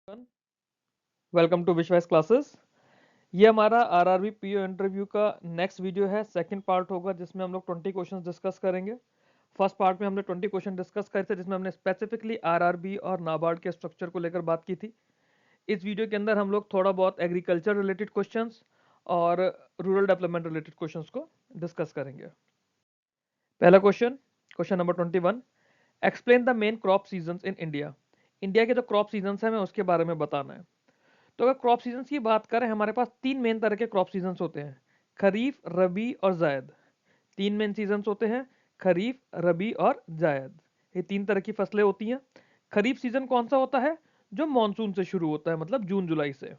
Welcome to विश्वास classes. ये हमारा आरआरबी पीओ इंटरव्यू का नेक्स्ट वीडियो है। सेकंड पार्ट होगा जिसमें हम लोग 20 क्वेश्चंस डिस्कस करेंगे। फर्स्ट पार्ट में हमने 20 क्वेश्चन डिस्कस करे थे जिसमें हमने स्पेसिफिकली आरआरबी और नाबार्ड के स्ट्रक्चर को लेकर बात की थी। इस वीडियो के अंदर हम लोग थोड़ा बहुत एग्रीकल्चर रिलेटेड क्वेश्चंस और रूरल डेवलपमेंट रिलेटेड क्वेश्चंस को डिस्कस करेंगे। पहला question, question number 21, explain the main crop seasons in India. India के जो क्रॉप सीजन्स हैं हमें उसके बारे में बताना है। तो अगर क्रॉप सीजन्स की बात करें, हमारे पास तीन मेन तरह के क्रॉप सीजन्स होते हैं, खरीफ, रबी और जायद। तीन मेन सीजन्स होते हैं, खरीफ, रबी और जायद। ये तीन तरह की फसलें होती हैं। खरीफ सीजन कौन सा होता है? जो मानसून से शुरू होता है, मतलब जून जुलाई से।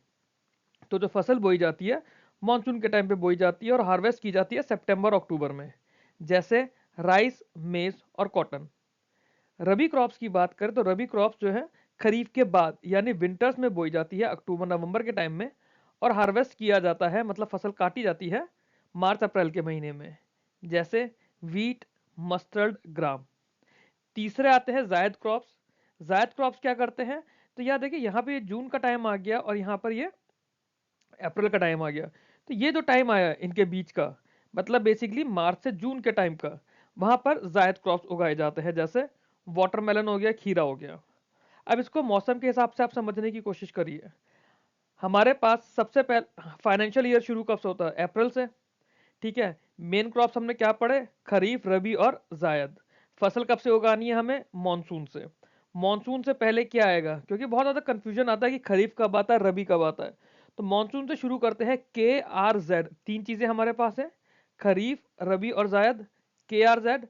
तो जो फसल बोई जाती है मानसून के टाइम पे बोई जाती है और हार्वेस्ट की जाती है सितंबर अक्टूबर में, जैसे राइस, मेज और कॉटन। रबी क्रॉप्स की बात करें तो रबी क्रॉप्स जो है खरीफ के बाद यानी विंटर्स में बोई जाती है अक्टूबर नवंबर के टाइम में, और हार्वेस्ट किया जाता है, मतलब फसल काटी जाती है मार्च अप्रैल के महीने में, जैसे वीट, मस्टर्ड, ग्राम। तीसरे आते हैं जायद क्रॉप्स। जायद क्रॉप्स क्या करते हैं? तो याद देखिए, यहाँ पे जून का टाइम आ गया और यहाँ पर ये अप्रैल का टाइम आ गया। तो ये जो टाइम आया इनके बीच का, मतलब बेसिकली मार्च से जून के टाइम का, वहां पर जायद क्रॉप्स उगाए जाते हैं, जैसे वाटरमेलन हो गया, खीरा हो गया। अब इसको मौसम के हिसाब से आप समझने की कोशिश करिए। हमारे पास सबसे पहले फाइनेंशियल ईयर शुरू कब से होता है? अप्रैल से। ठीक है, मेन क्रॉप्स हमने क्या पढ़े? खरीफ, रबी और जायद। फसल कब से उगानी है हमें? मॉनसून से। मॉनसून से पहले क्या आएगा? क्योंकि बहुत ज्यादा कंफ्यूजन आता है कि खरीफ कब आता है, रबी कब आता है। तो मॉनसून से शुरू करते हैं। KRZ, तीन चीजें हमारे पास है, खरीफ, रबी और जायद। KRZ,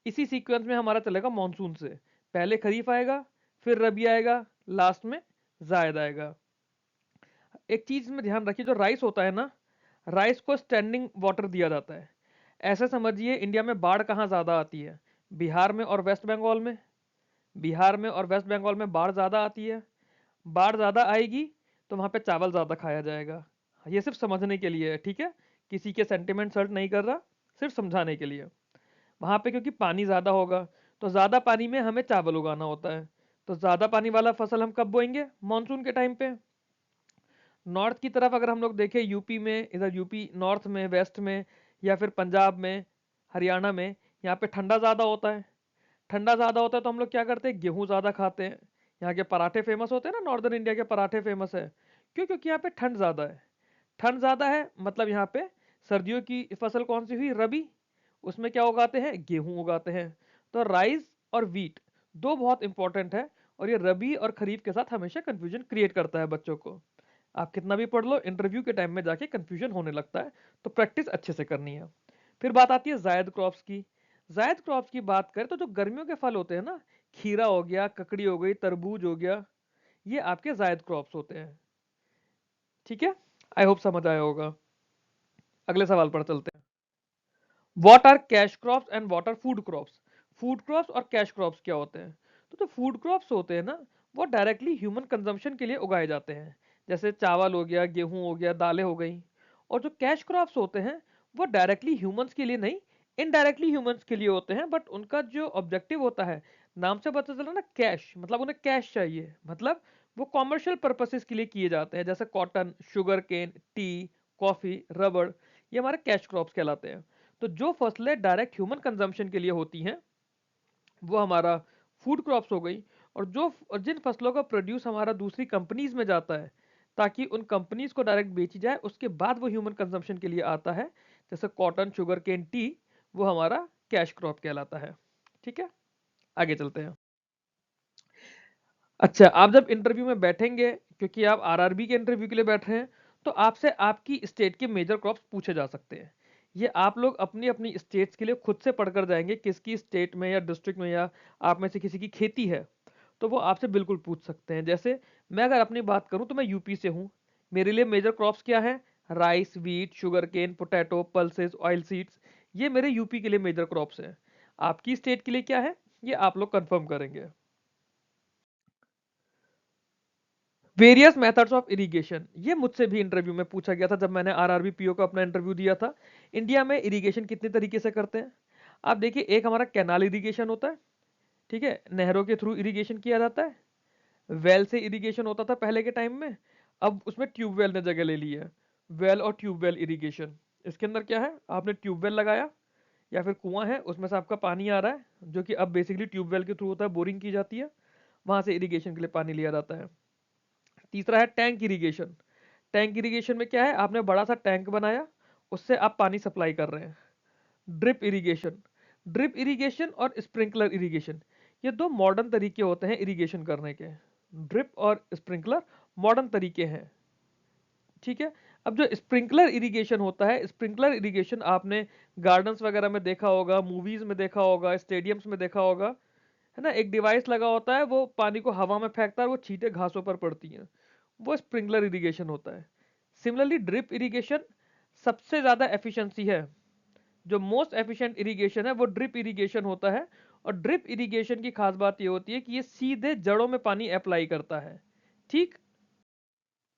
इसी सीक्वेंस में हमारा चलेगा मॉनसून से। पहले खरीफ आएगा, फिर रबी आएगा, लास्ट में जायद आएगा। एक चीज में ध्यान रखिए, जो राइस होता है ना, राइस को स्टैंडिंग वाटर दिया जाता है। ऐसे समझिए, इंडिया में बाढ़ कहाँ ज्यादा आती है? बिहार में और वेस्ट बंगाल में। बिहार में और वेस्ट बंगाल में बाढ़ ज्यादा आती है। बाढ़ ज्यादा आएगी तो वहां पे चावल ज्यादा खाया जाएगा। ये सिर्फ समझने के लिए है, ठीक है? किसी के सेंटिमेंट हर्ट नहीं कर रहा, सिर्फ समझाने के लिए। वहां पे क्योंकि पानी ज्यादा होगा, तो ज्यादा पानी में हमें चावल उगाना होता है। तो ज्यादा पानी वाला फसल हम कब बोएंगे? मानसून के टाइम पे। नॉर्थ की तरफ अगर हम लोग देखें, यूपी में, इधर यूपी नॉर्थ में, वेस्ट में, या फिर पंजाब में, हरियाणा में, यहाँ पे ठंडा ज़्यादा होता है। ठंडा ज़्यादा होता है तो हम लोग क्या करते हैं? गेहूँ ज़्यादा खाते हैं। यहाँ के पराठे फेमस होते हैं ना, नॉर्दर्न इंडिया के पराठे फेमस है। क्यों? क्योंकि यहाँ पे ठंड ज़्यादा है। ठंड ज़्यादा है मतलब यहाँ पे सर्दियों की फसल कौन सी हुई? रबी। उसमें क्या उगाते हैं? गेहूँ उगाते हैं। तो राइस और वीट दो बहुत इंपॉर्टेंट है, और ये रबी और खरीफ के साथ हमेशा कंफ्यूजन क्रिएट करता है बच्चों को। आप कितना भी पढ़ लो, इंटरव्यू के टाइम में जाके कंफ्यूजन होने लगता है, तो प्रैक्टिस अच्छे से करनी है। फिर बात आती है जायद क्रॉप्स की। जायद क्रॉप्स की बात करें तो जो गर्मियों के फल होते हैं ना, खीरा हो गया, ककड़ी हो गई, तरबूज हो गया, ये आपके जायद क्रॉप्स होते हैं। ठीक है, आई होप समझ आया होगा। अगले सवाल पर चलते हैं। What are cash crops and what are food crops. Food crops और कैश क्रॉप्स क्या होते हैं? तो जो फूड क्रॉप्स होते हैं ना, वो डायरेक्टली ह्यूमन कंजम्पशन के लिए उगाए जाते हैं, जैसे चावल हो गया, गेहूं हो गया, दालें हो गई। और जो कैश क्रॉप्स होते हैं, वो डायरेक्टली ह्यूमंस के लिए नहीं, इनडायरेक्टली ह्यूमंस के लिए होते हैं, बट उनका जो ऑब्जेक्टिव होता है, नाम से पता चला ना, कैश, मतलब उन्हें कैश चाहिए, मतलब वो कॉमर्शियल पर्पसेस के लिए किए जाते हैं, जैसे cotton, sugar cane, tea, coffee, रबड़। ये हमारे कैश क्रॉप्स कहलाते हैं। तो जो फसलें डायरेक्ट ह्यूमन कंजम्पशन के लिए होती हैं, वो हमारा फूड क्रॉप्स हो गई। और जिन फसलों का प्रोड्यूस हमारा दूसरी कंपनीज में जाता है, ताकि उन कंपनीज को डायरेक्ट बेची जाए, उसके बाद वो ह्यूमन कंजम्पशन के लिए आता है, जैसे कॉटन, शुगर केन, टी, वो हमारा कैश क्रॉप कहलाता है। ठीक है, आगे चलते हैं। अच्छा, आप जब इंटरव्यू में बैठेंगे, क्योंकि आप आरआरबी के इंटरव्यू के लिए बैठ रहे हैं, तो आपसे आपकी स्टेट के मेजर क्रॉप्स पूछे जा सकते हैं। ये आप लोग अपनी अपनी स्टेट्स के लिए खुद से पढ़कर जाएंगे, किसकी स्टेट में या डिस्ट्रिक्ट में या आप में से किसी की खेती है, तो वो आपसे बिल्कुल पूछ सकते हैं। जैसे मैं अगर अपनी बात करूं तो मैं यूपी से हूं। मेरे लिए मेजर क्रॉप्स क्या है? Rice, wheat, sugar cane, potato, pulses, oil seeds. ये मेरे यूपी के लिए मेजर क्रॉप्स हैं। आपकी स्टेट के लिए क्या है, ये आप लोग कंफर्म करेंगे। वेरियस मेथड्स ऑफ इरिगेशन, ये मुझसे भी इंटरव्यू में पूछा गया था जब मैंने आरआरबी पीओ का अपना इंटरव्यू दिया था। इंडिया में इरिगेशन कितने तरीके से करते हैं? आप देखिए, एक हमारा कैनाल इरिगेशन होता है, ठीक है, नहरों के थ्रू इरिगेशन किया जाता है। वेल से इरिगेशन होता था पहले के टाइम में, अब उसमें ट्यूबवेल ने जगह ले ली है। वेल और ट्यूबवेल इरिगेशन, इसके अंदर क्या है, आपने ट्यूबवेल लगाया या फिर कुआं है, उसमें से आपका पानी आ रहा है, जो कि अब बेसिकली ट्यूबवेल के थ्रू होता है, बोरिंग की जाती है, वहां से इरिगेशन के लिए पानी लिया जाता है। तीसरा है टैंक इरिगेशन। टैंक इरिगेशन में क्या है, आपने बड़ा सा टैंक बनाया, उससे आप पानी सप्लाई कर रहे हैं। ड्रिप इरिगेशन, ड्रिप इरिगेशन और स्प्रिंकलर इरिगेशन, ये दो मॉडर्न तरीके होते हैं इरिगेशन करने के। ड्रिप और स्प्रिंकलर मॉडर्न तरीके हैं, ठीक है। अब जो स्प्रिंकलर इरिगेशन होता है, स्प्रिंकलर इरिगेशन आपने गार्डन्स वगैरह में देखा होगा, मूवीज में देखा होगा, स्टेडियम्स में देखा होगा, है ना। एक डिवाइस लगा होता है, वो पानी को हवा में फेंकता है और वो छींटे घासों पर पड़ती हैं, वो स्प्रिंकलर इरिगेशन होता है। सिमिलरली ड्रिप इरिगेशन सबसे ज्यादा एफिशिएंसी है, जो मोस्ट एफिशिएंट इरिगेशन है वो ड्रिप इरिगेशन होता है। और ड्रिप इरिगेशन की खास बात ये होती है कि ये सीधे जड़ों में पानी अप्लाई करता है, ठीक।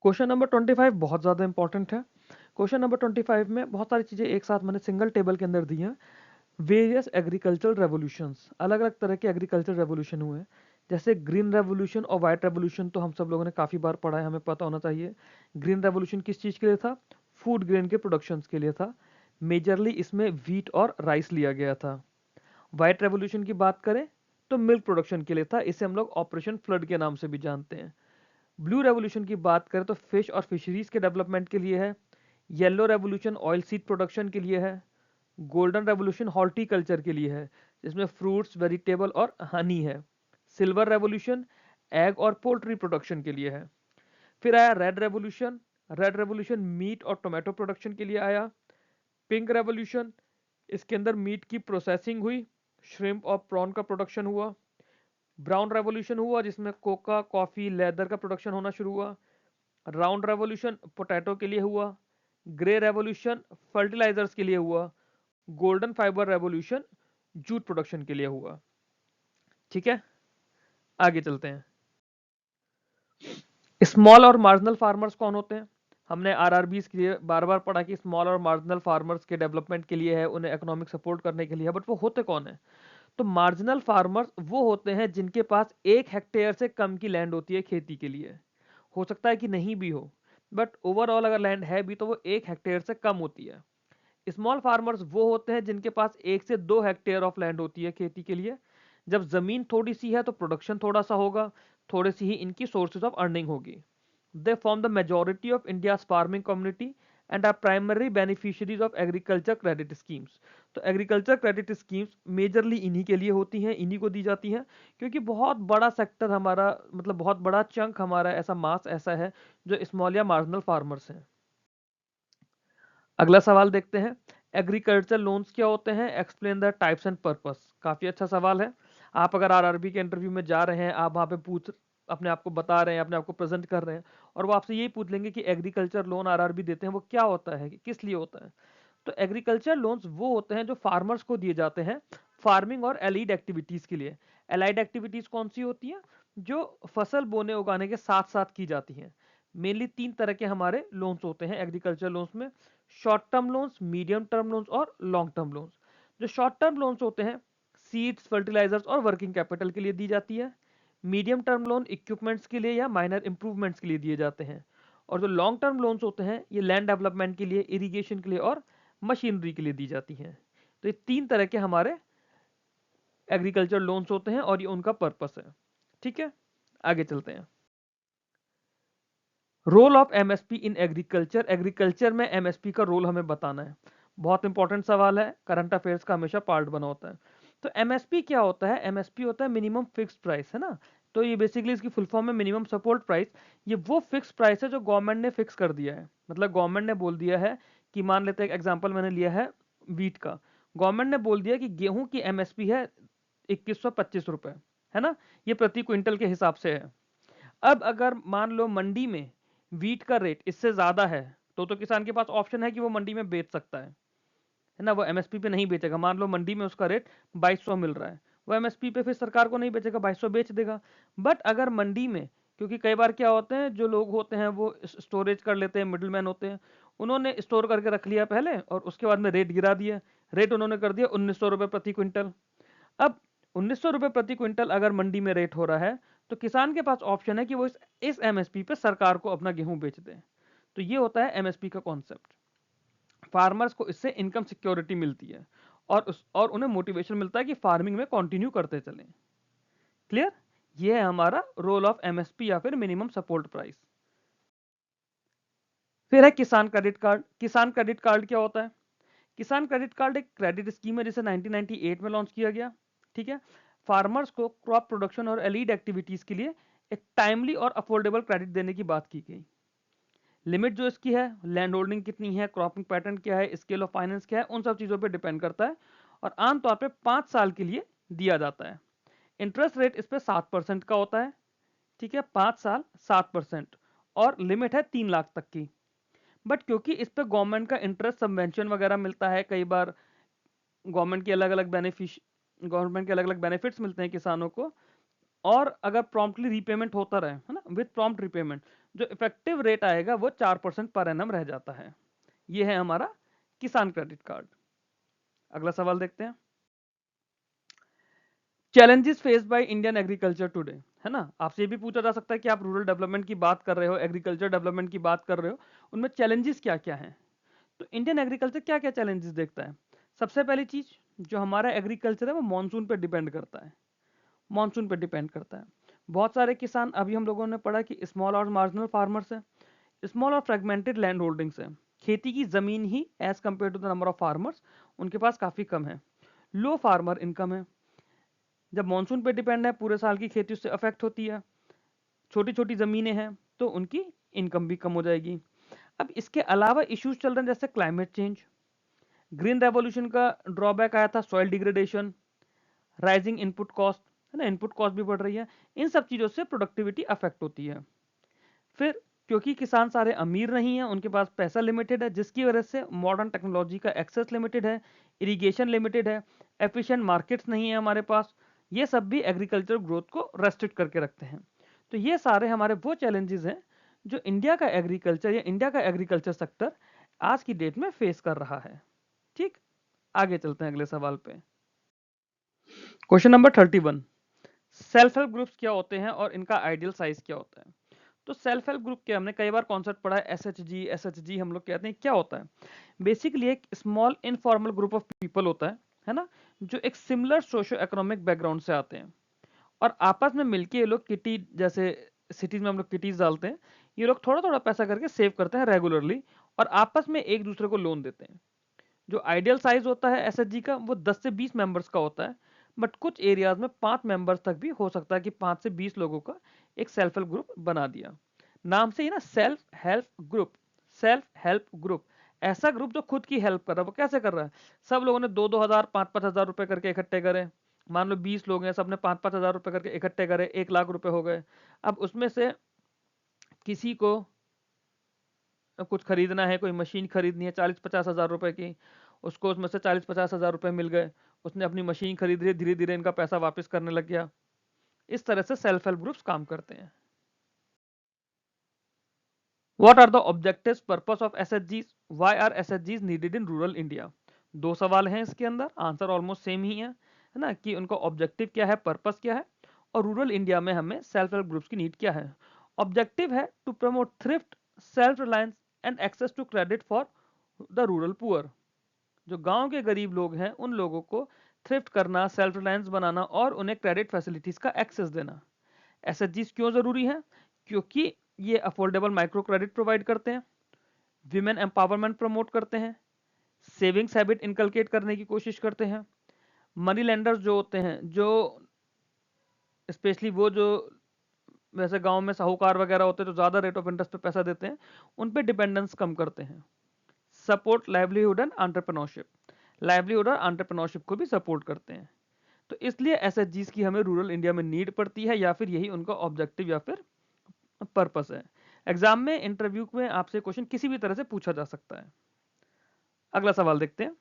क्वेश्चन नंबर 25 बहुत ज़्यादा इंपॉर्टेंट है। क्वेश्चन नंबर 25 में बहुत सारी चीज़ें एक साथ मैंने सिंगल टेबल के अंदर दी हैं। वेरियस एग्रीकल्चरल रेवोल्यूशंस, अलग अलग तरह के एग्रीकल्चर रेवोल्यूशन हुए हैं, जैसे ग्रीन रेवोल्यूशन और वाइट रेवोल्यूशन तो हम सब लोगों ने काफ़ी बार पढ़ा है, हमें पता होना चाहिए। ग्रीन रेवोल्यूशन किस चीज़ के लिए था, फूड ग्रेन के प्रोडक्शन के लिए था, मेजरली इसमें व्हीट और राइस लिया गया था। वाइट रेवोल्यूशन की बात करें तो मिल्क प्रोडक्शन के लिए था, इसे हम लोग ऑपरेशन फ्लड के नाम से भी जानते हैं। ब्लू रेवोल्यूशन की बात करें तो फिश और फिशरीज के डेवलपमेंट के लिए है। Yellow revolution oil seed production के लिए है। गोल्डन रेवोल्यूशन हॉर्टिकल्चर के लिए है, जिसमें फ्रूट्स, वेजिटेबल और हनी है। सिल्वर रेवोल्यूशन एग और पोल्ट्री प्रोडक्शन के लिए है। फिर आया red revolution, red revolution meat और टोमेटो प्रोडक्शन के लिए आया। पिंक रेवोल्यूशन, इसके अंदर मीट की प्रोसेसिंग हुई, श्रिम्प और प्रॉन का प्रोडक्शन हुआ। ब्राउन रेवोल्यूशन हुआ जिसमें कोका, कॉफी, लेदर का प्रोडक्शन होना शुरू हुआ। राउंड रेवोल्यूशन पोटैटो के लिए हुआ। ग्रे रेवोल्यूशन फर्टिलाइजर्स के लिए हुआ। Golden fibre revolution jute production के लिए हुआ, ठीक है। आगे चलते हैं। स्मॉल और मार्जिनल फार्मर्स कौन होते हैं, हमने आरआरबीज के लिए बार बार पढ़ा कि स्मॉल और मार्जिनल फार्मर्स के डेवलपमेंट के लिए है, उन्हें इकोनॉमिक सपोर्ट करने के लिए है, बट वो होते कौन है। तो मार्जिनल फार्मर्स वो होते हैं जिनके पास 1 हेक्टेयर से कम की लैंड होती है खेती के लिए। हो सकता है कि नहीं भी हो, बट ओवरऑल अगर लैंड है भी तो वो 1 हेक्टेयर से कम होती है। स्मॉल फार्मर्स वो होते हैं जिनके पास 1 से 2 हेक्टेयर ऑफ लैंड होती है खेती के लिए। जब जमीन थोड़ी सी है तो प्रोडक्शन थोड़ा सा होगा, थोड़ी सी ही इनकी सोर्सेज ऑफ अर्निंग होगी। They form the majority of India's farming community and are primary beneficiaries of agriculture credit schemes. तो एग्रीकल्चर क्रेडिट स्कीम्स मेजरली इन्हीं के लिए होती हैं, इन्हीं को दी जाती हैं, क्योंकि बहुत बड़ा सेक्टर हमारा, मतलब बहुत बड़ा चंक हमारा ऐसा मास ऐसा है जो स्मॉल या मार्जिनल फार्मर्स हैं। अगला सवाल देखते हैं, एग्रीकल्चर लोन्स क्या होते हैं, explain the types and purpose. काफी अच्छा सवाल है। आप अगर आरआरबी के इंटरव्यू में जा रहे हैं, आप वहां पे पूछ अपने आप को बता रहे हैं, अपने आप को प्रेजेंट कर रहे हैं, और वो आपसे यही पूछ लेंगे कि एग्रीकल्चर लोन आरआरबी देते हैं वो क्या होता है, किस लिए होता है। तो एग्रीकल्चर लोन्स वो होते हैं जो फार्मर्स को दिए जाते हैं फार्मिंग और एलाइड एक्टिविटीज के लिए। एलाइड एक्टिविटीज कौन सी होती हैं, जो फसल बोने उगाने के साथ साथ की जाती हैं। मेनली 3 तरह के हमारे लोन्स होते हैं एग्रीकल्चर लोन्स में, short term loans, medium term loans और लॉन्ग टर्म लोन्स। जो शॉर्ट टर्म लोन्स होते हैं सीड्स, फर्टिलाइजर्स और वर्किंग कैपिटल के लिए दी जाती है। मीडियम टर्म लोन इक्विपमेंट्स के लिए या माइनर इंप्रूवमेंट्स के लिए दिए जाते हैं। और जो लॉन्ग टर्म लोन्स होते हैं ये लैंड डेवलपमेंट के लिए, इरिगेशन के लिए और मशीनरी के लिए दी जाती हैं। तो ये 3 तरह के हमारे एग्रीकल्चर लोन्स होते हैं और ये उनका पर्पस है, ठीक है। आगे चलते हैं। Role of MSP in agriculture, agriculture में एमएसपी का रोल हमें बताना है। बहुत इंपॉर्टेंट सवाल है, करंट अफेयर्स का हमेशा पार्ट बना होता है। तो एमएसपी क्या होता है, एमएसपी होता है मिनिमम फिक्स्ड प्राइस, है ना। तो ये बेसिकली इसकी फुल फॉर्म में मिनिमम सपोर्ट प्राइस। ये वो फिक्स प्राइस है जो गवर्नमेंट ने फिक्स कर दिया है, मतलब गवर्नमेंट ने बोल दिया है कि, मान लेते हैं एक एग्जांपल मैंने लिया है वीट का। गवर्नमेंट ने बोल दिया कि गेहूं की एमएसपी है 2125 रुपए, है ना। ये प्रति क्विंटल के हिसाब से है। अब अगर मान लो मंडी में वीट का रेट इससे ज्यादा है, तो किसान के पास ऑप्शन है कि वो मंडी में बेच सकता है ना। वो एमएसपी पे नहीं बेचेगा। मान लो मंडी में उसका रेट 2200 मिल रहा है, वो एमएसपी पे फिर सरकार को नहीं बेचेगा, 2200 बेच देगा। बट अगर मंडी में, क्योंकि कई बार क्या होते हैं, जो लोग होते हैं वो स्टोरेज कर लेते हैं, मिडिल मैन होते हैं, उन्होंने स्टोर करके रख लिया पहले और उसके बाद में रेट गिरा दिया। रेट उन्होंने कर दिया 1900 रुपए प्रति क्विंटल। अब 1900 रुपए प्रति क्विंटल अगर मंडी में रेट हो रहा है, तो किसान के पास ऑप्शन है कि वो इस एमएसपी पे सरकार को अपना गेहूं बेच दें। तो ये होता है एमएसपी का कॉन्सेप्ट। फार्मर्स को इससे इनकम सिक्योरिटी मिलती है और उन्हें मोटिवेशन मिलता है कि फार्मिंग में कंटिन्यू करते चलें। क्लियर? ये है हमारा रोल ऑफ एमएसपी या फिर मिनिमम सपोर्ट प्राइस। फिर है किसान क्रेडिट कार्ड। किसान क्रेडिट कार्ड क्या होता है? किसान क्रेडिट कार्ड एक क्रेडिट स्कीम है जिसे 1998 में लॉन्च किया गया। ठीक है, फार्मर्स को क्रॉप प्रोडक्शन और एलीड एक्टिविटीज के लिए एक टाइमली और अफोर्डेबल क्रेडिट देने की बात की गई। लिमिट जो इसकी है, लैंड होल्डिंग कितनी है, क्रॉपिंग पैटर्न क्या है, स्केल ऑफ फाइनेंस क्या है, उन सब चीजों पर डिपेंड करता है और आमतौर पर 5 साल के लिए दिया जाता है। इंटरेस्ट रेट इस पर 7% का होता है। ठीक है, 5 साल 7% और लिमिट है 3 लाख तक की। बट क्योंकि इस पे गवर्नमेंट का इंटरेस्ट सबवेंशन वगैरह मिलता है, कई बार गवर्नमेंट के अलग अलग बेनिफिट्स मिलते हैं किसानों को, और अगर प्रॉम्प्टली रीपेमेंट होता रहे, है ना, विद प्रॉम्प्ट रीपेमेंट, जो इफेक्टिव रेट आएगा वो 4% पर एनम रह जाता है। ये है हमारा किसान क्रेडिट कार्ड। अगला सवाल देखते हैं। Challenges faced by Indian agriculture today, है ना, आपसे ये भी पूछा जा सकता है कि आप रूरल डेवलपमेंट की बात कर रहे हो, एग्रीकल्चर डेवलपमेंट की बात कर रहे हो, उनमें चैलेंजेस क्या क्या हैं। तो इंडियन एग्रीकल्चर क्या क्या चैलेंजेस देखता है? सबसे पहली चीज, जो हमारा एग्रीकल्चर है वो मानसून पे डिपेंड करता है। मानसून पे डिपेंड करता है। बहुत सारे किसान, अभी हम लोगों ने पढ़ा कि स्मॉल और मार्जिनल फार्मर्स है, स्मॉल और फ्रेगमेंटेड लैंड होल्डिंग्स है, खेती की जमीन ही as compared to the number of farmers उनके पास काफी कम है। लो फार्मर इनकम है। जब मानसून पे डिपेंड है, पूरे साल की खेती उससे अफेक्ट होती है, छोटी छोटी जमीनें हैं तो उनकी इनकम भी कम हो जाएगी। अब इसके अलावा इश्यूज चल रहे हैं जैसे क्लाइमेट चेंज, ग्रीन रेवोल्यूशन का ड्रॉबैक आया था, soil degradation, rising input cost, है ना, इनपुट कॉस्ट भी बढ़ रही है। इन सब चीजों से प्रोडक्टिविटी अफेक्ट होती है। फिर क्योंकि किसान सारे अमीर नहीं है, उनके पास पैसा लिमिटेड है, जिसकी वजह से मॉडर्न टेक्नोलॉजी का एक्सेस लिमिटेड है, इरिगेशन लिमिटेड है, एफिशिएंट मार्केट्स नहीं है हमारे पास। ये सब भी एग्रीकल्चर ग्रोथ को रेस्ट्रिक्ट करके रखते हैं। तो ये सारे हमारे वो चैलेंजेस हैं जो इंडिया का एग्रीकल्चर सेक्टर आज की डेट में फेस कर रहा है। ठीक, आगे चलते हैं अगले सवाल पे। Question number 31, self help groups क्या होते हैं और इनका आइडियल साइज क्या होता है? तो सेल्फ हेल्प ग्रुप के हमने कई बार कॉन्सेप्ट पढ़ा है, एसएचजी हम लोग कहते हैं। क्या होता है? बेसिकली एक small informal group of people होता है ना, जो एक सिमिलर सोशो इकोनॉमिक बैकग्राउंड से आते हैं और आपस में मिलके ये लोग किटी, जैसे सिटीज में हम लोग किटीज डालते हैं, ये लोग थोड़ा थोड़ा पैसा करके सेव करते हैं रेगुलरली और आपस में एक दूसरे को लोन देते हैं। जो आइडियल साइज होता है एसएचजी का वो 10 से 20 मेंबर्स का होता है, बट कुछ एरियाज में 5 मेंबर्स तक भी हो सकता है कि 5 से 20 लोगों का एक सेल्फ हेल्प ग्रुप बना दिया। नाम से ही ना, self help group. Self help group, ऐसा ग्रुप जो खुद की हेल्प कर रहा है। वो कैसे कर रहा है? सब लोगों ने 2-2 हजार 5-5 हजार रुपए करके इकट्ठे करे। मान लो 20 लोग हैं, सबने 5-5 हजार रुपए करके इकट्ठे करे, 1 लाख रुपए हो गए। अब उसमें से किसी को कुछ खरीदना है, कोई मशीन खरीदनी है 40-50 हजार रुपए की, उसको उसमें से 40-50 हजार रुपए मिल गए, उसने अपनी मशीन खरीद ली, धीरे धीरे इनका पैसा वापस करने लग गया। इस तरह से सेल्फ हेल्प ग्रुप्स काम करते हैं। What are the objectives purpose of SHGs? Why are SHGs needed in rural India? दो सवाल हैं इसके अंदर, आंसर ऑलमोस्ट सेम ही है ना, कि उनका ऑब्जेक्टिव क्या है, पर्पस क्या है, और रूरल इंडिया में हमें सेल्फ हेल्प ग्रुप्स की नीड क्या है। ऑब्जेक्टिव है to promote thrift, self reliance and access to credit for the rural poor. जो गांव के गरीब लोग हैं उन लोगों को थ्रिफ्ट करना, सेल्फ रिलायंस बनाना और उन्हें क्रेडिट फैसिलिटीज का एक्सेस देना। एसएचजीज क्यों जरूरी है? क्योंकि ये अफोर्डेबल माइक्रो क्रेडिट प्रोवाइड करते हैं, विमेन एम्पावरमेंट प्रमोट करते हैं, सेविंग्स हैबिट इनकलकेट करने की कोशिश करते हैं। मनी लेंडर्स जो होते हैं, जो स्पेशली वो जो वैसे गांव में साहूकार वगैरह होते हैं जो ज्यादा रेट ऑफ इंटरेस्ट पे पैसा देते हैं, उन पे डिपेंडेंस कम करते हैं। Support livelihood and entrepreneurship, livelihood और एंटरप्रेन्योरशिप को भी सपोर्ट करते हैं। तो इसलिए एसएचजीज की हमें रूरल इंडिया में नीड पड़ती है, या फिर यही उनका ऑब्जेक्टिव या फिर पर्पस है। एग्जाम में, इंटरव्यू में आपसे क्वेश्चन किसी भी तरह से पूछा जा सकता है। अगला सवाल देखते हैं।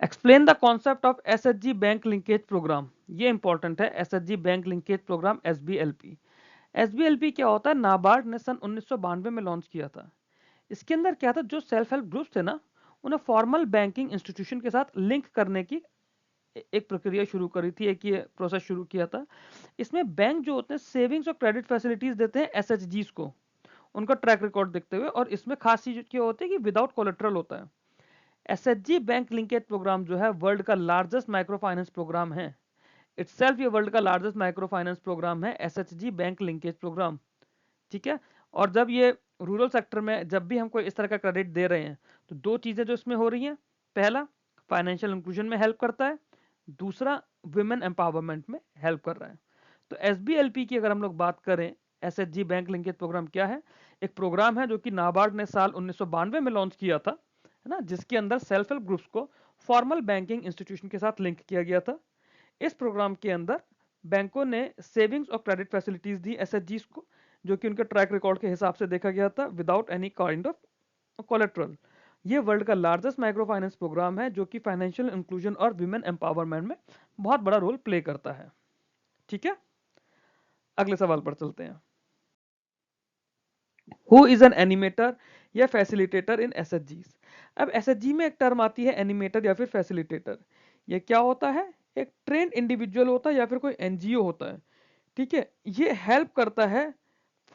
Explain the concept of SHG bank linkage program. ये इंपॉर्टेंट है, SHG bank linkage program, SBLP. SBLP क्या होता है? नाबार्ड ने सन 1992 में लॉन्च किया था। इसके अंदर क्या था, जो सेल्फ हेल्प ग्रुप्स थे ना, उन्हें फॉर्मल बैंकिंग इंस्टीट्यूशन के साथ लिंक करने की एक प्रक्रिया शुरू करी थी, एक ये प्रोसेस शुरू किया था। इसमें बैंक जो होते हैं सेविंग्स और क्रेडिट फैसिलिटीज देते हैं एसएचजीज को, उनका ट्रैक रिकॉर्ड देखते हुए। और इसमें खास चीज क्या होती है कि विदाउट कोलेट्रल होता है। एसएचजी बैंक लिंकेज प्रोग्राम जो है वर्ल्ड का लार्जेस्ट माइक्रो फाइनेंस प्रोग्राम है। इटसेल्फ ये वर्ल्ड का लार्जेस्ट माइक्रो फाइनेंस प्रोग्राम है, एसएचजी बैंक लिंकेज प्रोग्राम। ठीक है। और जब ये रूरल सेक्टर में जब भी हम कोई इस तरह का क्रेडिट दे रहे हैं तो दो चीजें जो इसमें हो रही हैं, पहला फाइनेंशियल इंक्लूजन में हेल्प करता है, दूसरा वुमेन एम्पावरमेंट में हेल्प कर रहा है। तो एसबीएलपी की अगर हम लोग बात करें, एसएचजी बैंक लिंकेज प्रोग्राम क्या है? एक प्रोग्राम है जो कि नाबार्ड ने साल 1992 में लॉन्च किया था, है ना, जिसके अंदर सेल्फ हेल्प ग्रुप्स को फॉर्मल बैंकिंग इंस्टीट्यूशन के साथ लिंक किया गया था। इस प्रोग्राम के अंदर बैंकों ने सेविंग्स और क्रेडिट फैसिलिटीज दी एसएचजीज को, जो कि उनके ट्रैक रिकॉर्ड के हिसाब से देखा गया था, without any kind of collateral. ये वर्ल्ड का लार्जेस्ट माइक्रो फाइनेंस प्रोग्राम है जो कि फाइनेंशियल इंक्लूजन और विमेन एम्पावरमेंट में बहुत बड़ा रोल प्ले करता है। ठीक है, अगले सवाल पर चलते हैं। हु इज एन एनिमेटर या फैसिलिटेटर इन एसएचजीज? अब एसएचजी में एक टर्म आती है एनिमेटर या फिर फैसिलिटेटर। ये क्या होता है? एक ट्रेंड इंडिविजुअल होता है या फिर कोई एनजीओ होता है। ठीक है, ये हेल्प करता है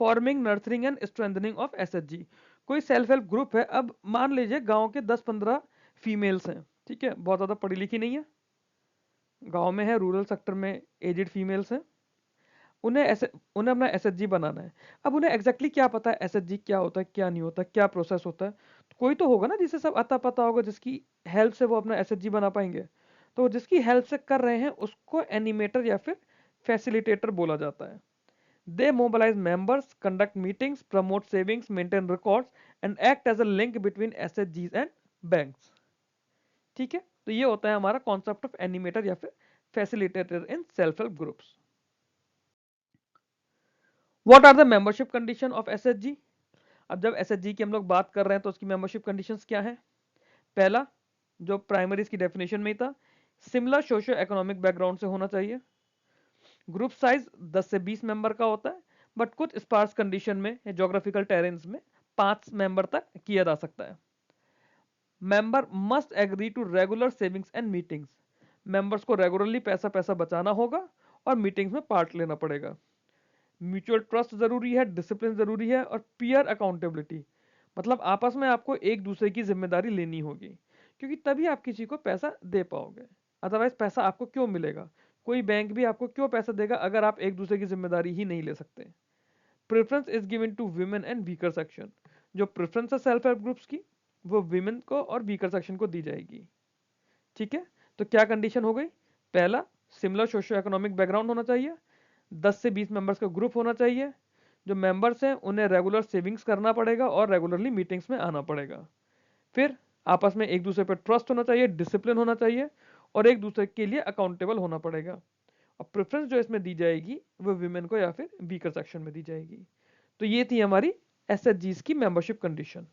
forming, nurturing and strengthening of SHG. कोई सेल्फ हेल्प ग्रुप है, अब मान लीजिए गांव के 10-15 फीमेल्स हैं, ठीक है, बहुत ज्यादा पढ़ी लिखी नहीं है, गांव में है, रूरल सेक्टर में एजेड फीमेल्स हैं, उन्हें ऐसे उन्हें अपना एसएचजी बनाना है। अब उन्हें एग्जैक्टली क्या पता है एसएचजी क्या होता है, क्या नहीं होता, क्या प्रोसेस होता है? तो कोई तो होगा ना जिसे सब आता पता होगा, जिसकी हेल्प से वो अपना एसएचजी बना पाएंगे। तो जिसकी हेल्प से कर रहे हैं उसको एनिमेटर या फिर फैसिलिटेटर बोला जाता है। They mobilize members, conduct meetings, promote savings, maintain records, and act as a link between SHGs and banks. ठीक है, तो ये होता है हमारा कॉन्सेप्ट ऑफ एनिमेटर या फिर facilitator in self help groups. What are the membership condition of SHG? अब जब एसएचजी की हम लोग बात कर रहे हैं तो उसकी मेंबरशिप कंडीशंस क्या है? पहला, जो प्राइमरी इसकी डेफिनेशन में ही था, सिमिलर सोशियो इकोनॉमिक बैकग्राउंड से होना चाहिए। ग्रुप साइज 10 से 20 मेंबर का होता है, बट कुछ स्पार्स कंडीशन में, जोग्राफिकल टेरेंस में 5 मेंबर तक किया जा सकता है। Member must agree to regular savings and meetings. Members को रेगुलरली पैसा पैसा बचाना होगा और मीटिंग्स में पार्ट लेना पड़ेगा। म्यूचुअल ट्रस्ट जरूरी है, डिसिप्लिन जरूरी है, और पीयर अकाउंटेबिलिटी, मतलब आपस में आपको एक दूसरे की जिम्मेदारी लेनी होगी, क्योंकि तभी आप किसी को पैसा दे पाओगे। अदरवाइज पैसा आपको क्यों मिलेगा? कोई बैंक भी आपको क्यों पैसा देगा अगर आप एक दूसरे की जिम्मेदारी ही नहीं ले सकते? Preference is given to women and weaker section. जो प्रेफरेंस है सेल्फ हेल्प ग्रुप्स की, वो वीमेन को और वीकर सेक्शन को दी जाएगी। ठीक है, तो क्या कंडीशन हो गई? पहला, सिमिलर सोशियो इकोनॉमिक बैकग्राउंड होना चाहिए, 10 से 20 मेंबर्स का ग्रुप होना चाहिए, जो मेंबर्स हैं उन्हें रेगुलर सेविंग्स करना पड़ेगा और रेगुलरली मीटिंग्स में आना पड़ेगा। फिर आपस में एक दूसरे पर ट्रस्ट होना चाहिए, डिसिप्लिन होना चाहिए, और एक दूसरे के लिए अकाउंटेबल होना पड़ेगा। और प्रेफरेंस जो इसमें दी जाएगी वो विमेन को या फिर वीकर सेक्शन में दी जाएगी। तो ये थी हमारी एसएचजीज की मेंबरशिप कंडीशन।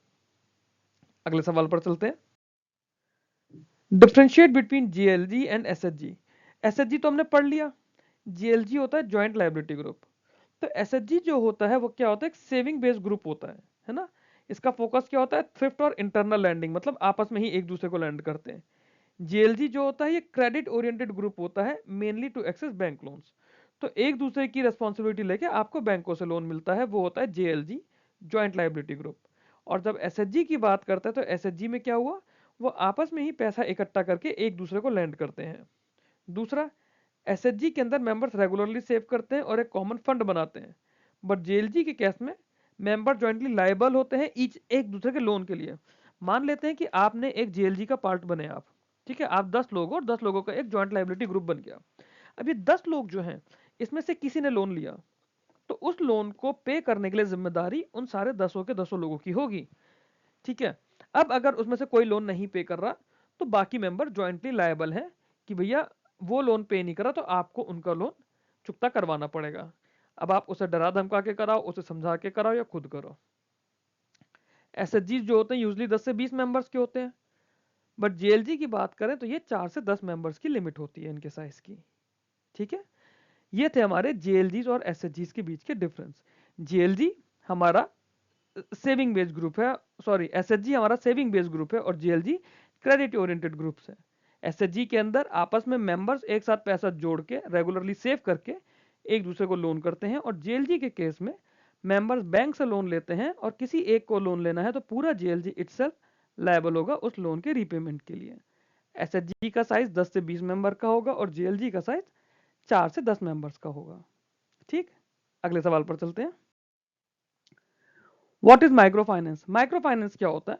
अगले सवाल पर चलते हैं। Differentiate between JLG and SHG. SHG तो हमने पढ़ लिया, जीएलजी होता है जॉइंट लायबिलिटी ग्रुप। तो एसएचजी जो होता है वो क्या होता है? एक सेविंग बेस्ड ग्रुप होता है ना। इसका फोकस क्या होता है? थ्रिफ्ट और इंटरनल लैंडिंग, मतलब आपस में ही एक दूसरे को लैंड करते हैं। जीएलजी जो होता है ये क्रेडिट ओरिएंटेड ग्रुप होता है, mainly to access bank loans. तो एक दूसरे की रेस्पॉन्सिबिलिटी लेके आपको बैंकों से लोन मिलता है, वो होता है जेएलजी, जॉइंट लायबिलिटी ग्रुप। और जब एसएचजी की बात करते हैं तो एसएचजी में क्या हुआ? वो आपस में ही पैसा इकट्ठा करके एक दूसरे को लैंड करते हैं। दूसरा, एसएचजी के अंदर मेंबर्स रेगुलरली सेव करते हैं और एक कॉमन फंड बनाते हैं। बट जेएलजी के केस में मेंबर जॉइंटली लायबल होते हैं ईच एक दूसरे के लोन के लिए। मान लेते हैं कि आपने एक जेएलजी का पार्ट बने आप, ठीक है, आप 10 लोग हो और 10 लोगों का एक जॉइंट लायबिलिटी ग्रुप बन गया। अब ये 10 लोग जो हैं, इसमें से किसी ने लोन लिया, तो उस लोन को पे करने के लिए जिम्मेदारी उन सारे 10 के 10 लोगों की होगी। ठीक है, अब अगर उसमें से कोई लोन नहीं पे कर रहा तो बाकी मेंबर जॉइंटली लायबल हैं कि भैया वो लोन पे नहीं करा तो आपको उनका लोन चुकता करवाना पड़ेगा। अब आप उसे डरा धमका के कराओ, उसे समझा के कराओ, या खुद करो। एसएचजी जो होते हैं यूजली 10 से 20 मेंबर्स के होते हैं, बट जेएलजी की बात करें तो ये 4 से 10 मेंबर्स की लिमिट होती है इनके साइज की। ठीक है, ये थे हमारे जेएलजी और एसएचजी के बीच के डिफरेंस। जेएलजी हमारा सेविंग बेस्ड ग्रुप है, सॉरी एसएचजी हमारा सेविंग बेस्ड ग्रुप है और जेएलजी क्रेडिट ओरिएंटेड ग्रुप्स है। एसएचजी के अंदर आपस में मेंबर्स एक साथ पैसा जोड़ के रेगुलरली सेव करके एक दूसरे को लोन करते हैं, और जेएलजी के केस में मेंबर्स बैंक से लोन लेते हैं और किसी एक को लोन लेना है तो पूरा जेएलजी इटसेल्फ लायबल होगा उस लोन के रीपेमेंट के लिए। एसएचजी का साइज 10 से 20 मेंबर का होगा और जेएलजी का साइज 4 से 10 मेंबर्स का होगा। ठीक, अगले सवाल पर चलते हैं। What is micro finance? Micro finance क्या होता है?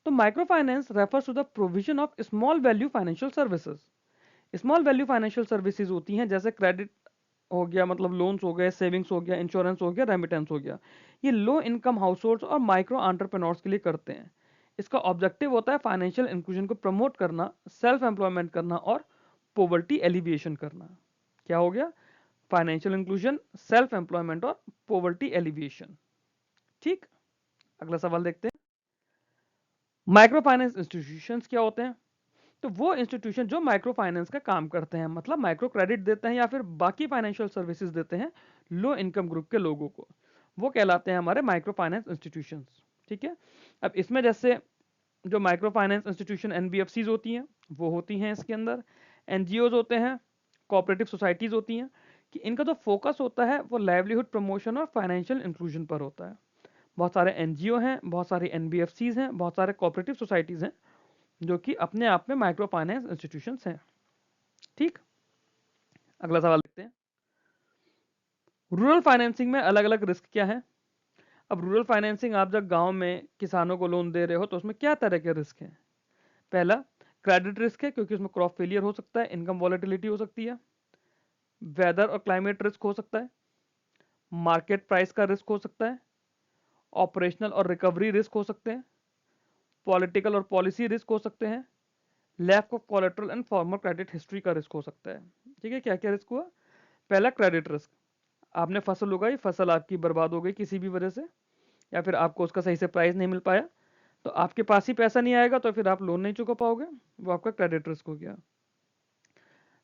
तो micro finance refers to the provision of small value financial services. Small value financial services होती हैं जैसे क्रेडिट हो गया, मतलब लोन्स हो गए, सेविंग्स हो गया, इंश्योरेंस हो गया, रेमिटेंस हो गया। ये लो इनकम हाउस होल्ड और माइक्रो एंटरप्रेन्योर्स के लिए करते हैं। इसका ऑब्जेक्टिव होता है फाइनेंशियल इंक्लूजन को प्रमोट करना, सेल्फ एम्प्लॉयमेंट करना और पॉवर्टी एलिविएशन करना। क्या हो गया? फाइनेंशियल इंक्लूजन, सेल्फ एम्प्लॉयमेंट और पॉवर्टी एलिविएशन। ठीक, अगला सवाल देखते हैं। माइक्रो फाइनेंस इंस्टीट्यूशंस क्या होते हैं? तो वो इंस्टीट्यूशन जो माइक्रो फाइनेंस का काम करते हैं, मतलब माइक्रो क्रेडिट देते हैं या फिर बाकी फाइनेंशियल सर्विसेज देते हैं लो इनकम ग्रुप के लोगों को, वो कहलाते हैं हमारे माइक्रो फाइनेंस इंस्टीट्यूशंस। ठीक है, अब इसमें जैसे जो माइक्रो फाइनेंस इंस्टीट्यूशन एनबीएफसीज होती हैं वो होती हैं इसके अंदर, एनजीओज होते हैं, कोऑपरेटिव सोसाइटीज होती हैं, कि इनका जो फोकस होता है वो लाइवलीहुड प्रमोशन और फाइनेंशियल इंक्लूजन पर होता है। बहुत सारे एनजीओ हैं, बहुत सारी एनबीएफसीज हैं, बहुत सारे कोऑपरेटिव सोसाइटीज हैं जो कि अपने आप में माइक्रो फाइनेंस इंस्टीट्यूशंस हैं। ठीक, अगला सवाल देखते हैं। रूरल फाइनेंसिंग में अलग अलग रिस्क क्या है? अब रूरल फाइनेंसिंग, आप जब गांव में किसानों को लोन दे रहे हो तो उसमें क्या तरह के रिस्क हैं? पहला, क्रेडिट रिस्क है क्योंकि उसमें क्रॉप फेलियर हो सकता है, इनकम वॉलेटिलिटी हो सकती है, वेदर और क्लाइमेट रिस्क हो सकता है, मार्केट प्राइस का रिस्क हो सकता है, ऑपरेशनल और रिकवरी रिस्क हो सकते हैं, पॉलिटिकल और पॉलिसी रिस्क हो सकते हैं, lack of collateral and former credit history का रिस्क हो सकता है। ठीक है, क्या क्या रिस्क हुआ? पहला, क्रेडिट रिस्क, आपने फसल उगाई, फसल आपकी बर्बाद हो गई किसी भी वजह से, या फिर आपको उसका सही से प्राइस नहीं मिल पाया, तो आपके पास ही पैसा नहीं आएगा तो फिर आप लोन नहीं चुका पाओगे, वो आपका क्रेडिट रिस्क हो गया।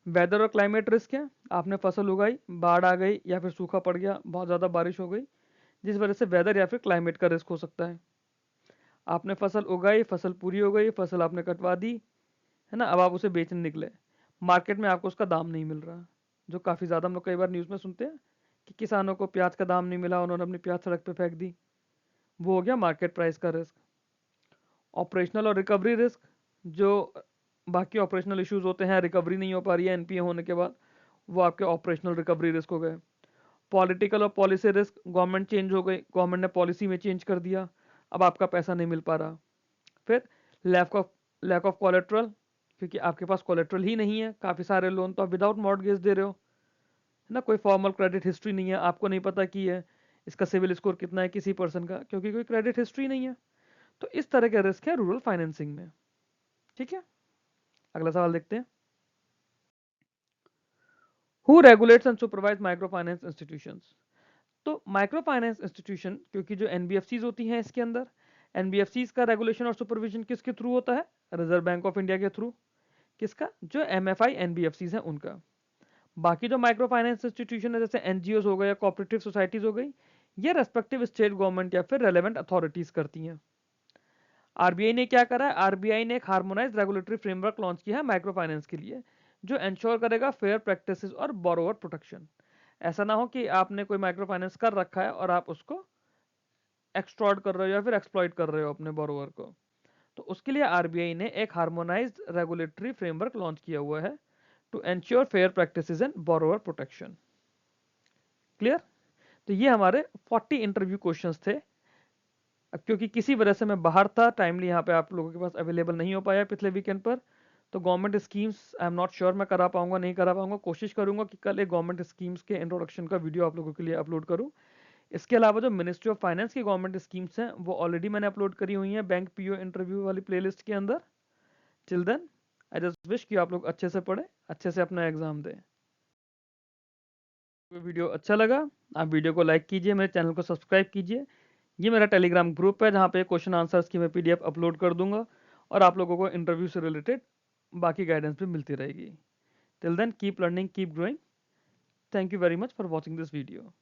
वेदर और क्लाइमेट रिस्क है, आपने फसल उगाई, बाढ़ आ गई या फिर सूखा पड़ गया, बहुत ज़्यादा बारिश हो गई, जिस वजह से वेदर या फिर क्लाइमेट का रिस्क हो सकता है। आपने फसल उगाई, फसल पूरी हो गई, फसल आपने कटवा दी, है ना, अब आप उसे बेचने निकले, मार्केट में आपको उसका दाम नहीं मिल रहा, जो काफ़ी ज़्यादा हम लोग कई बार न्यूज़ में सुनते हैं कि किसानों को प्याज का दाम नहीं मिला, उन्होंने अपनी प्याज सड़क पे फेंक दी, वो हो गया मार्केट प्राइस का रिस्क। ऑपरेशनल और रिकवरी रिस्क, जो बाकी ऑपरेशनल इश्यूज होते हैं, रिकवरी नहीं हो पा रही है एनपीए होने के बाद, वो आपके ऑपरेशनल रिकवरी रिस्क हो गए। पॉलिटिकल और पॉलिसी रिस्क, गवर्नमेंट चेंज हो गई, गवर्नमेंट ने पॉलिसी में चेंज कर दिया, अब आपका पैसा नहीं मिल पा रहा। फिर लैक ऑफ कोलेट्रल, क्योंकि आपके पास कोलेट्रल ही नहीं है, काफ़ी सारे लोन तो आप विदाउट मॉर्टगेज दे रहे हो, है ना, कोई फॉर्मल क्रेडिट हिस्ट्री नहीं है, आपको नहीं पता कि है इसका सिविल स्कोर कितना है किसी पर्सन का, क्योंकि कोई क्रेडिट हिस्ट्री नहीं है। तो इस तरह के रिस्क है रूरल फाइनेंसिंग में। ठीक है, अगला सवाल देखते हैं। Who regulates and supervise micro finance institutions? तो माइक्रो फाइनेंस इंस्टीट्यूशन, क्योंकि जो एनबीएफसीज होती हैं इसके अंदर, एनबीएफसीज का रेगुलेशन और सुपरविजन किसके थ्रू होता है? रिजर्व बैंक ऑफ इंडिया के थ्रू। किसका? जो एमएफआई एनबीएफसीज हैं उनका। बाकी जो माइक्रो फाइनेंस इंस्टीट्यूशन है जैसे एनजीओ हो गए या कोऑपरेटिव सोसाइटीज हो गई, ये रेस्पेक्टिव स्टेट गवर्नमेंट या फिर रेलेवेंट अथॉरिटीज करती हैं। आरबीआई ने क्या करा है? आरबीआई ने एक हार्मोनाइज रेगुलेटरी फ्रेमवर्क लॉन्च किया है माइक्रो फाइनेंस के लिए, जो एंश्योर करेगा फेयर प्रैक्टिसेस और बोरोवर प्रोटेक्शन। ऐसा ना हो कि आपने कोई माइक्रो फाइनेंस कर रखा है और आप उसको एक्सट्रॉर्ट कर रहे हो या फिर एक्सप्लॉइट कर रहे हो अपने बोरोवर को। तो उसके लिए आरबीआई ने एक हार्मोनाइज्ड रेगुलेटरी फ्रेमवर्क लॉन्च किया हुआ है to ensure fair practices and borrower protection. Clear? तो ये हमारे 40 इंटरव्यू क्वेश्चंस थे। अब क्योंकि किसी वजह से मैं बाहर था, टाइमली यहाँ पे आप लोगों के पास अवेलेबल नहीं हो पाया पिछले वीकेंड पर, तो government schemes I am not sure मैं करा पाऊंगा नहीं करा पाऊंगा। कोशिश करूंगा कि कल एक गवर्नमेंट स्कीम्स के इंट्रोडक्शन का वीडियो आप लोगों के लिए अपलोड करूं। इसके अलावा जो मिनिस्ट्री ऑफ फाइनेंस की गवर्नमेंट स्कीम्स हैं वो ऑलरेडी मैंने अपलोड करी हुई हैं बैंक पीओ इंटरव्यू वाली प्लेलिस्ट के अंदर। Till then I just wish कि आप लोग अच्छे से पढ़ें, अच्छे से अपना एग्जाम दें। वीडियो अच्छा लगा आप वीडियो को लाइक कीजिए, मेरे चैनल को सब्सक्राइब कीजिए। ये मेरा टेलीग्राम ग्रुप है जहाँ पे क्वेश्चन आंसर्स की मैं पीडीएफ अपलोड कर दूंगा और आप लोगों को इंटरव्यू से रिलेटेड बाकी गाइडेंस भी मिलती रहेगी। Till then keep learning, keep growing. Thank you very much for watching this video.